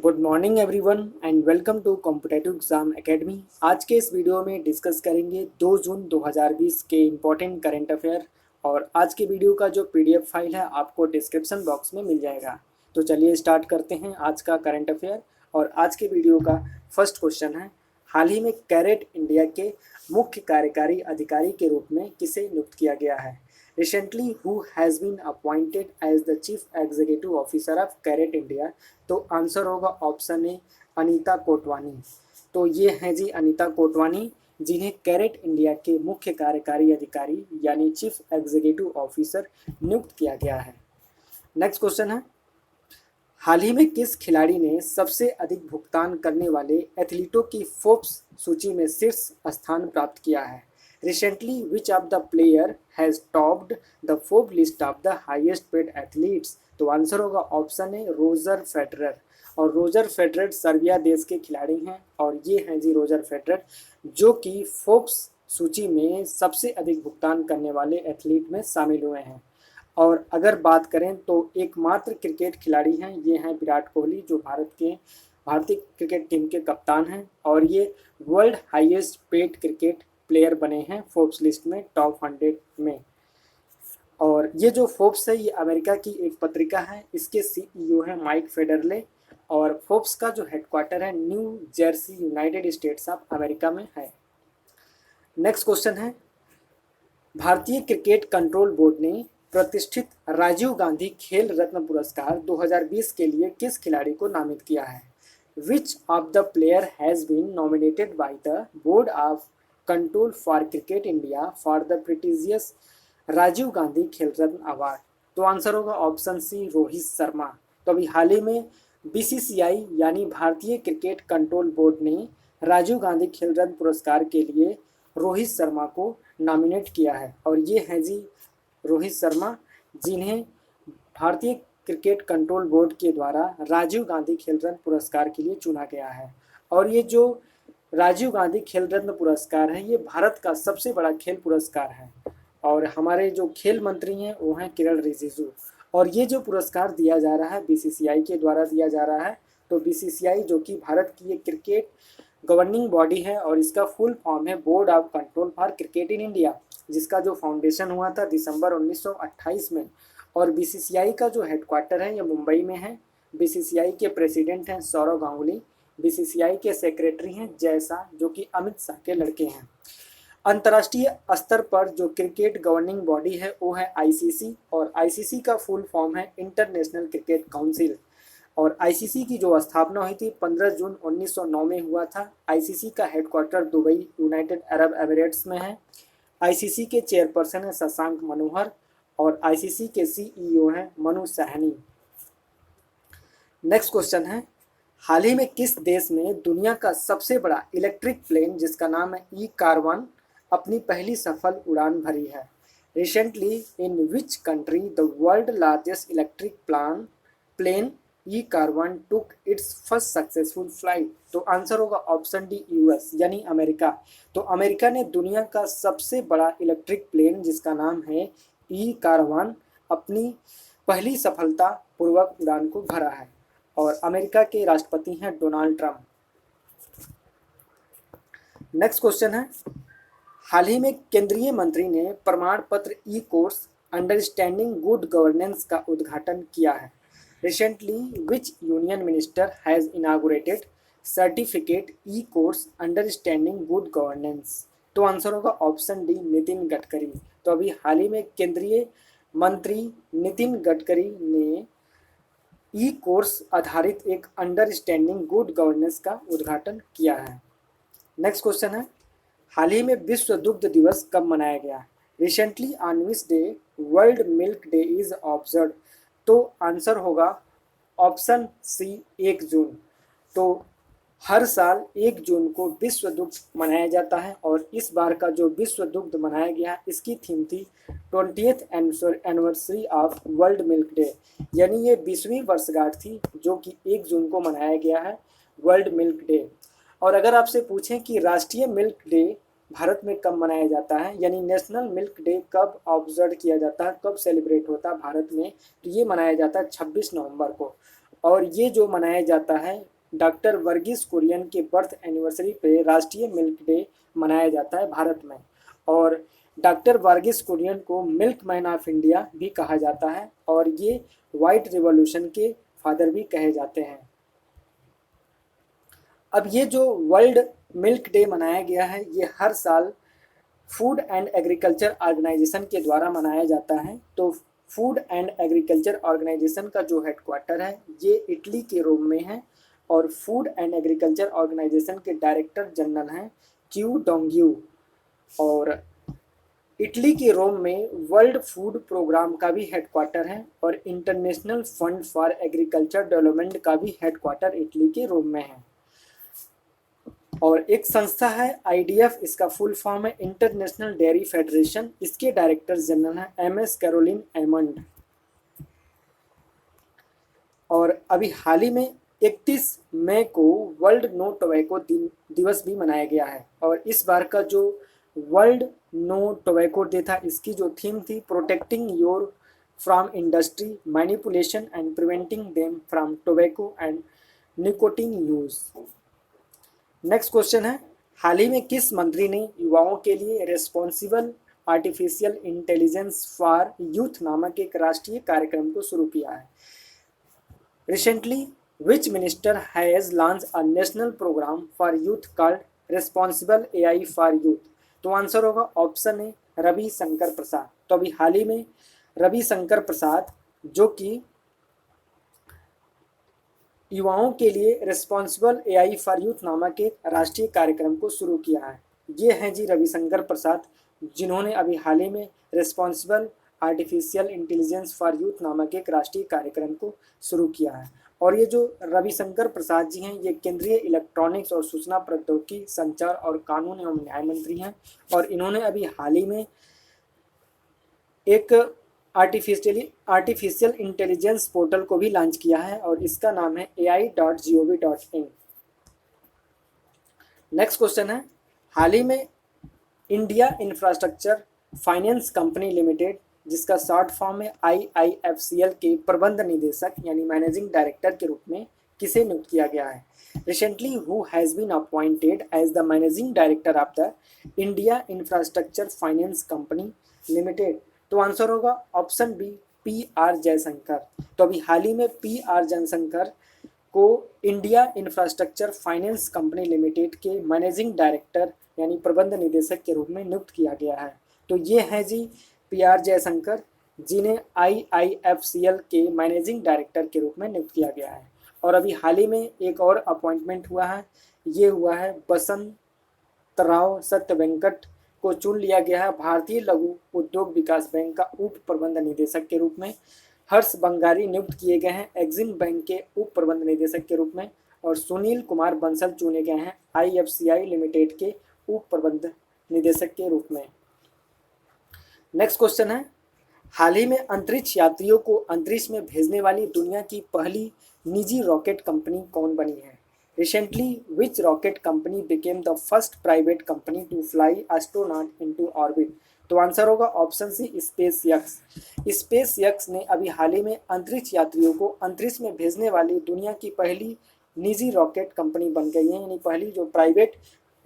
Good morning everyone and welcome to competitive exam academy. आज के इस वीडियो में डिस्कस करेंगे 2 जून 2020 के इम्पोर्टेंट करंट अफेयर। और आज के वीडियो का जो पीडीएफ फाइल है आपको डिस्क्रिप्शन बॉक्स में मिल जाएगा। तो चलिए स्टार्ट करते हैं आज का करंट अफेयर। और आज के वीडियो का फर्स्ट क्वेश्चन है, हाल ही में कैरेट इंडिया के मुख्य कार्यकारी अधिकारी के रूप में किसे नियुक्त किया गया है? Recently, who has been appointed as the Chief Executive Officer of Carat India? तो आंसर होगा ऑप्शन ए, अनीता कोटवानी। तो ये हैं जी अनीता कोटवानी, जिन्हें कैरेट इंडिया के मुख्य कार्यकारी अधिकारी यानी चीफ एग्जीक्यूटिव ऑफिसर नियुक्त किया गया है। नेक्स्ट क्वेश्चन है, हाल ही में किस खिलाड़ी ने सबसे अधिक भुगतान करने वाले एथलीटों की फोर्ब्स सूची में शीर्ष स्थान प्राप्त किया है? Recently which of the player has topped the Forbes list of the highest paid athletes? तो आंसर होगा ऑप्शन ए, रोजर फेडरर। और रोजर फेडरर सर्बिया देश के खिलाड़ी हैं और ये हैं जी रोजर फेडरर, जो कि फोर्ब्स सूची में सबसे अधिक भुगतान करने वाले एथलीट में शामिल हुए हैं। और अगर बात करें तो एकमात्र क्रिकेट खिलाड़ी हैं, ये हैं विराट कोहली, जो भारतीय क्रिकेट टीम के कप्तान हैं और ये world highest paid cricket player बने हैं फोर्ब्स लिस्ट में, टॉप 100 में। और ये जो फोर्ब्स है ये अमेरिका की एक पत्रिका है, इसके सीईओ हैं माइक फेडरले। और फोर्ब्स का जो हेडक्वार्टर है new Jersey, United States of America में है। नेक्स्ट क्वेश्चन है, भारतीय क्रिकेट कंट्रोल बोर्ड ने प्रतिष्ठित राजीव गांधी खेल रत्न पुरस्कार 2020 के लिए किस खिलाड़ी को नामित किया है? Which of the player has been nominated by the board of control for cricket India for the prestigious Rajiv Gandhi Khel Ratna award? तो आंसर होगा ऑप्शन सी, रोहित शर्मा। तो अभी हाल ही में बीसीसीआई यानी भारतीय क्रिकेट कंट्रोल बोर्ड ने राजीव गांधी खेल रत्न पुरस्कार के लिए रोहित शर्मा को नॉमिनेट किया है। और ये हैं जी रोहित शर्मा, जिन्हें भारतीय क्रिकेट कंट्रोल बोर्ड के द्वारा राजीव गांधी खेल रत्न पुरस्कार के लिए चुना गया है। और ये जो राजीव गांधी खेल रत्न पुरस्कार है ये भारत का सबसे बड़ा खेल पुरस्कार है। और हमारे जो खेल मंत्री हैं वो हैं किरण रिजिजू। और ये जो पुरस्कार दिया जा रहा है बीसीसीआई के द्वारा दिया जा रहा है। तो बीसीसीआई जो कि भारत की एक क्रिकेट गवर्निंग बॉडी है और इसका फुल फॉर्म है board of control for cricket in India, जिसका जो फाउंडेशन हुआ था दिसंबर 1928 में। और बीसीसीआई का जो हेडक्वार्टर है ये मुंबई में है। बीसीसीआई के प्रेसिडेंट हैं सौरव गांगुली, बीसीसीआई के सेक्रेटरी हैं जय शाह, जो कि अमित शाह के लड़के हैं। अंतर्राष्ट्रीय स्तर पर जो क्रिकेट गवर्निंग बॉडी है वो है आईसीसी, और आईसीसी का फुल फॉर्म है इंटरनेशनल क्रिकेट काउंसिल। और आईसीसी की जो स्थापना हुई थी 15 जून 1909 में हुआ था। आईसीसी का headquarter Dubai, United Arab Emirates में है। आईसीसी के चेयरपर्सन हैं शशांक मनोहर और आईसीसी के सीईओ हैं मनु साहनी। नेक्स्ट क्वेश्चन है, हाल ही में किस देश में दुनिया का सबसे बड़ा इलेक्ट्रिक प्लेन जिसका नाम है ई कार-1 अपनी पहली सफल उड़ान भरी है? Recently in which country the world largest electric plane ई कार-1 took its first successful flight? तो आंसर होगा ऑप्शन डी, यूएस यानी अमेरिका। तो अमेरिका ने दुनिया का सबसे बड़ा इलेक्ट्रिक प्लेन जिसका नाम है ई कार-1 अपनी पहली सफलता पूर्वक उड़ान को भरा है। और अमेरिका के राष्ट्रपति हैं डोनाल्ड ट्रंप। नेक्स्ट क्वेश्चन है, हाल ही में केंद्रीय मंत्री ने प्रमाण पत्र ई कोर्स अंडरस्टैंडिंग गुड गवर्नेंस का उद्घाटन किया है? Recently which union minister has inaugurated certificate E course understanding good governance? तो आंसर होगा ऑप्शन डी, नितिन गडकरी। तो अभी हाल ही में केंद्रीय मंत्री नितिन गडकरी ने ई कोर्स आधारित एक अंडरस्टैंडिंग गुड गवर्नेंस का उद्घाटन किया है। नेक्स्ट क्वेश्चन है, हाल ही में विश्व दुग्ध दिवस कब मनाया गया? Recently on which day world milk day is observe? तो आंसर होगा ऑप्शन सी, 1 जून। तो हर साल 1 जून को विश्व दुग्ध मनाया जाता है और इस बार का जो विश्व दुग्ध मनाया गया इसकी थीम थी 20th anniversary of world milk day, यानी ये 20वीं वर्षगांठ थी जो कि 1 जून को मनाया गया है वर्ल्ड मिल्क डे। और अगर आपसे पूछें कि राष्ट्रीय मिल्क डे भारत में कब मनाया जाता है, यानी नेशनल मिल्क डे कब ऑब्जर्व किया जाता है, कब सेलिब्रेट होता है भारत में, तो ये मनाया जाता है 26 नवंबर को। और ये जो मनाया जाता है डॉक्टर वर्गीस कुरियन के बर्थ एनिवर्सरी पे राष्ट्रीय मिल्क डे मनाया जाता है भारत में। और डॉक्टर वर्गीस कुरियन को मिल्क मैन ऑफ इंडिया भी कहा जाता है और ये वाइट रिवॉल्यूशन के फादर भी कहे जाते हैं। अब ये जो वर्ल्ड मिल्क डे मनाया गया है ये हर साल फूड एंड एग्रीकल्चर ऑर्गेनाइजेशन के द्वारा मनाया जाता है। तो फूड एंड एग्रीकल्चर ऑर्गेनाइजेशन का जो हेडक्वार्टर है ये इटली के रोम में है और फूड एंड एग्रीकल्चर ऑर्गेनाइजेशन के डायरेक्टर जनरल हैं क्यू डोंग्यू। और इटली के रोम में वर्ल्ड फूड प्रोग्राम का भी हेडक्वार्टर है और international fund for agriculture development का भी हेडक्वार्टर इटली के रोम में है। और एक संस्था है IDF, इसका फुल फॉर्म है इंटरनेशनल डेयरी फेडरेशन, इसके डायरेक्टर जनरल हैं MS कैरोलिन एमंड। और अभी हाल ही में 31 मई को वर्ल्ड नो टोबैको दिवस भी मनाया गया है और इस बार का जो वर्ल्ड नो टोबैको डे था इसकी जो थीम थी protecting your from industry manipulation and preventing them from tobacco and nicotine use. Next question है, हाल ही में किस मंत्री ने युवाओं के लिए responsible artificial intelligence for youth नामक एक राष्ट्रीय कार्यक्रम को शुरू किया है? Recently which minister has launch a national program for youth called responsible AI for youth? तो आंसर होगा ऑप्शन ए रवि शंकर प्रसाद। तो अभी हाल ही में रवि शंकर प्रसाद जो कि युवाओं के लिए रिस्पॉन्सिबल AI फॉर यूथ नामक एक राष्ट्रीय कार्यक्रम को शुरू किया है। ये हैं जी रविशंकर प्रसाद जिन्होंने अभी हाल ही में responsible artificial intelligence for youth नामक एक राष्ट्रीय कार्यक्रम को शुरू किया है। और ये जो रविशंकर प्रसाद जी हैं ये केंद्रीय इलेक्ट्रॉनिक्स और सूचना प्रौद्योगिकी संचार और कानून एवं न्याय मंत्री हैं और इन्होंने अभी हाल ही में एक आर्टिफिशियल इंटेलिजेंस पोर्टल को भी लॉन्च किया है और इसका नाम है ai.gov.in। नेक्स्ट क्वेश्चन है, हाल ही में India Infrastructure Finance Company limited जिसका शॉर्ट फॉर्म है IIFCL के प्रबंध निदेशक यानी मैनेजिंग डायरेक्टर के रूप में किसे नियुक्त किया गया है? Recently who has been appointed as the managing director of the India Infrastructure Finance Company Limited? तो आंसर होगा ऑप्शन बी PR जयशंकर। तो अभी हाल ही में PR जयशंकर को India Infrastructure Finance Company Limited के मैनेजिंग डायरेक्टर यानी प्रबंध निदेशक के रूप में नियुक्त किया गया है। तो ये हैं जी PR जयशंकर जिन्हें IIFCL के मैनेजिंग डायरेक्टर के रूप में नियुक्त किया गया है। और अभी हाल ही में एक और अपॉइंटमेंट हुआ है, ये हुआ है बसंत राव सत्य वेंकट को चुन लिया गया है भारतीय लघु उद्योग विकास बैंक का उप प्रबंध निदेशक के रूप में। हर्ष बंगारी नियुक्त किए गए हैं एग्जिम बैंक के उप प्रबंध निदेशक के रूप में और सुनील कुमार बंसल चुने गए हैं IFCI लिमिटेड के उप प्रबंध निदेशक के रूप में। नेक्स्ट क्वेश्चन है, हाल ही में अंतरिक्ष यात्रियों को अंतरिक्ष में भेजने वाली दुनिया की पहली निजी रॉकेट कंपनी कौन बनी है? Recently, which rocket company became the first private company to fly astronaut into orbit? तो आंसर होगा ऑप्शन सी SpaceX। SpaceX ने अभी हाल ही में अंतरिक्ष यात्रियों को अंतरिक्ष में भेजने वाली दुनिया की पहली निजी रॉकेट कंपनी बन गई है यानी पहली जो प्राइवेट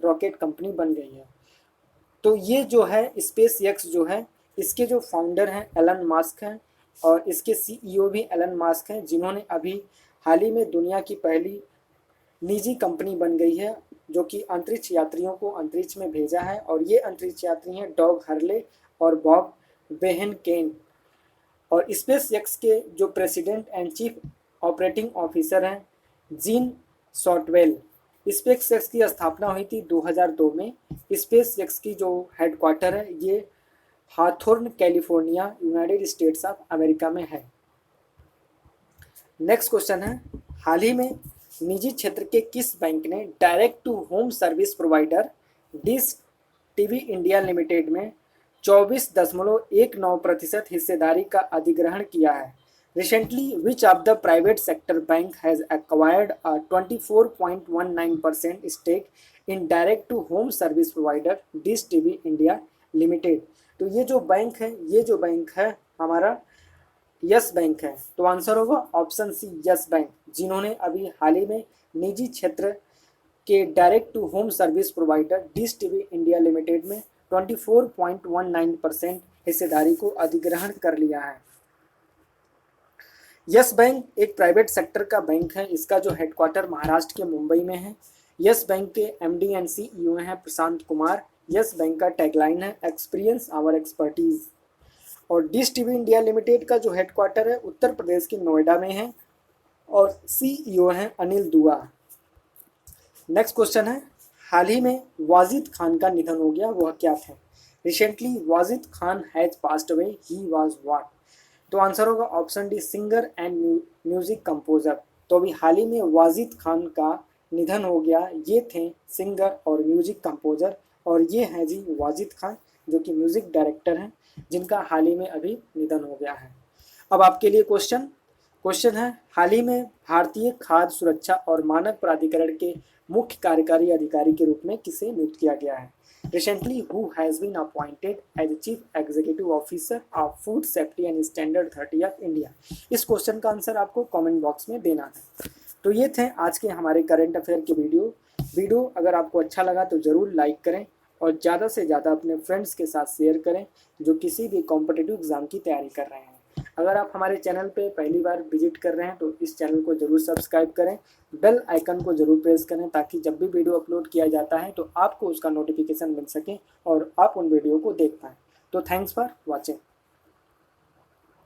रॉकेट कंपनी बन गई है। तो ये जो है SpaceX जो है इसके जो फाउंडर हैं एलन मास्क हैं और इसके CEO भी एलन मास्क हैं जिन्होंने अभी हाल ही में दुनिया की पहली निजी कंपनी बन गई है जो कि अंतरिक्ष यात्रियों को अंतरिक्ष में भेजा है। और ये अंतरिक्ष यात्री हैं डॉग हर्ले और बॉब बेहनकेन। और SpaceX के जो president and chief operating officer हैं जीन सॉटवेल। SpaceX की स्थापना हुई थी 2002 में। SpaceX की जो हेडक्वार्टर है ये Hawthorne California United States of America में है। नेक्स्ट क्वेश्चन है, हाल ही में निजी क्षेत्र के किस बैंक ने direct to home service provider Dish TV India Limited में 24.19% हिस्सेदारी का अधिग्रहण किया है? Recently which of the private sector bank has acquired a 24.19% stake in direct to home service provider Dish TV India Limited? तो ये जो बैंक है हमारा यस बैंक है। तो आंसर होगा ऑप्शन सी यस बैंक जिन्होंने अभी हाल ही में निजी क्षेत्र के direct to home service provider Dish TV India Limited में 24.19% हिस्सेदारी को अधिग्रहण कर लिया है। यस बैंक एक प्राइवेट सेक्टर का बैंक है। इसका जो हेडक्वार्टर महाराष्ट्र के मुंबई में है। यस बैंक के एमडी एंड सीईओ हैं प्रशांत कुमार। यस बैंक का टैगलाइन है एक्सपीरियंस आवर एक्सपर्टीज। और डिश टीवी इंडिया लिमिटेड का जो हेडक्वार्टर है उत्तर प्रदेश के नोएडा में है और सीईओ हैं अनिल दुआ। नेक्स्ट क्वेश्चन है, हाल ही में वाजिद खान का निधन हो गया, वह क्या थे? Recently Wajid Khan has passed away, he was what? तो आंसर होगा option D, singer and music composer. तो अभी हाल ही में वाजिद खान का निधन हो गया, ये थे सिंगर और म्यूजिक कंपोजर, और ये हैं जी वाजिद खान जो कि म्यूजिक डायरेक्टर हैं, जिनका हाल ही में अभी निधन हो गया है। अब आपके लिए क्वेश्चन है, हाल ही में भारतीय खाद्य सुरक्षा और मानक प्राधिकरण के मुख्य कार्यकारी अधिकारी के रूप में किसे नियुक्त किया गया है? Recently, who has been appointed as the Chief Executive Officer of Food Safety and Standard Authority of India? इस क्वेश्चन का आंसर आपको कमेंट बॉक्स में देना है। तो ये थे आज के हमारे करंट अफेयर के वीडियो अगर आपको अच्छा लगा तो ज़रूर लाइक करें और ज़्यादा से ज़्यादा अपने फ्रेंड्स के साथ शेयर करें जो किसी भी कॉम्पिटिटिव एग्ज़ाम की तैयारी कर रहे हैं। अगर आप हमारे चैनल पे पहली बार विजिट कर रहे हैं तो इस चैनल को ज़रूर सब्सक्राइब करें, बेल आइकन को ज़रूर प्रेस करें ताकि जब भी वीडियो अपलोड किया जाता है तो आपको उसका नोटिफिकेशन मिल सके और आप उन वीडियो को देख पाएँ। तो थैंक्स फॉर वॉचिंग।